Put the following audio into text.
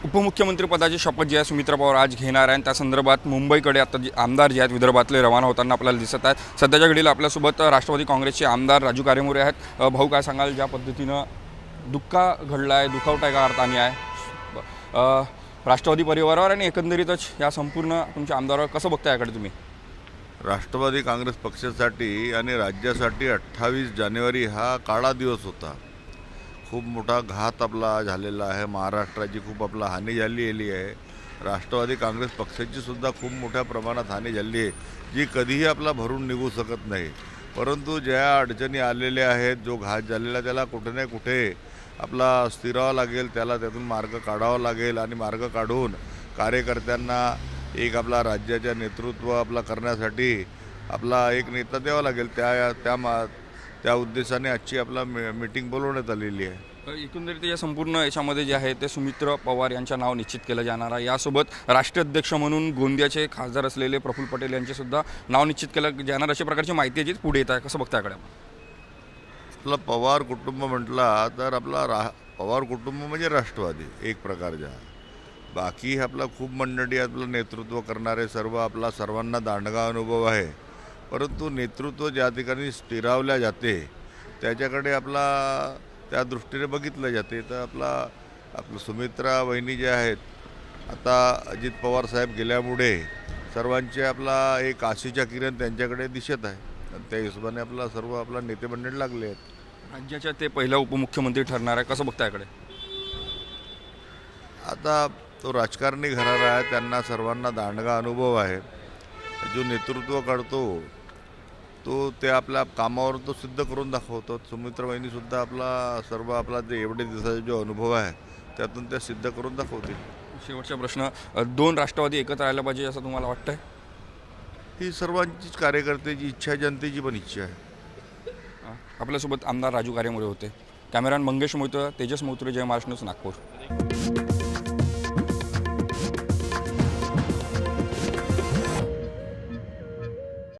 उपमुख्यमंत्री पदाची शपथ जी आहे सुमित्रा पवार आज घेणार आहे. त्या संदर्भात मुंबईकडे आता जे आमदार जे आहेत विदर्भातले रवाना होताना आपल्याला दिसत आहेत. सध्याच्या घडीला आपल्यासोबत राष्ट्रवादी काँग्रेसचे आमदार राजू कारेमोरे आहेत. भाऊ, काय सांगाल, ज्या पद्धतीनं दुःखा घडला आहे, दुखावटा एका अर्थाने आहे राष्ट्रवादी परिवारावर आणि एकंदरीतच या संपूर्ण तुमच्या आमदारावर कसं बघता याकडे तुम्ही? राष्ट्रवादी काँग्रेस पक्षासाठी आणि राज्यासाठी 28 जानेवारी हा काळा दिवस होता. खूप मोठा घात आपला झालेला आहे. महाराष्ट्राची खूप आपला हानी झालेली आहे. राष्ट्रवादी काँग्रेस पक्षाची सुद्धा खूप मोठ्या प्रमाणात हानी झाली आहे, जी कधीही आपला भरून निघू शकत नाही. परंतु ज्या अडचणी आलेल्या आहेत, जो घात झालेला, त्याला कुठे ना कुठे आपला स्थिरावं लागेल, त्याला त्यातून मार्ग काढावा लागेल आणि मार्ग काढून कार्यकर्त्यांना एक आपला राज्याच्या नेतृत्व आपला करण्यासाठी आपला एक नेता द्यावा लागेल. त्या उद्देशाने आजची आपला मीटिंग बोलवण्यात आलेली आहे. एकंदरीत या संपूर्ण याच्यामध्ये जे आहे ते सुमित्रा पवार यांचं नाव निश्चित केलं जाणार आहे. यासोबत राष्ट्रीय अध्यक्ष म्हणून गोंदियाचे खासदार असलेले प्रफुल्ल पटेल यांचे सुद्धा नाव निश्चित केलं जाणार, अशा प्रकारची माहिती जी पुढे येत आहे. कसं बघता याकडे? आपला पवार कुटुंब म्हटला तर आपला पवार कुटुंब म्हणजे राष्ट्रवादी एक प्रकारच्या. बाकी आपला खूप मंडळी आपलं नेतृत्व करणारे सर्वांना दांडगा अनुभव आहे. परंतु नेतृत्व ज्या ठिकाणी स्थिरावल्या जाते त्याच्याकडे आपला त्या दृष्टीने बघितलं जाते. तर आपलं सुमित्रा वहिनी जे आहेत, आता अजित पवार साहेब गेल्यामुळे सर्वांचे आपला एक आशेच्या किरण त्यांच्याकडे दिसत आहे. त्या हिशोबाने आपला नेते मंडळ लागले आहेत. राज्याच्या ते पहिला उपमुख्यमंत्री ठरणार आहे. कसं बघता याकडे? आता तो राजकारणी घराणा आहे, त्यांना सर्वांना दांडगा अनुभव आहे. जो नेतृत्व करतो तो ते आपल्या कामावर तो सिद्ध करून दाखवतो. सुमित्रा वहिनीसुद्धा आपला जे एवढे दिवसाचा जो अनुभव आहे त्यातून त्या सिद्ध करून दाखवतील. शेवटचा प्रश्न, दोन राष्ट्रवादी एकत्र राहायला पाहिजे असं तुम्हाला वाटतंय? ही सर्वांचीच कार्यकर्त्याची इच्छा आहे, जनतेची पण इच्छा आहे. आपल्यासोबत आमदार राजू कारेमोरे होते. कॅमेरामॅन मंगेश मोहिते, तेजस मोत्रे, जय महाराष्ट्र न्यूज, नागपूर.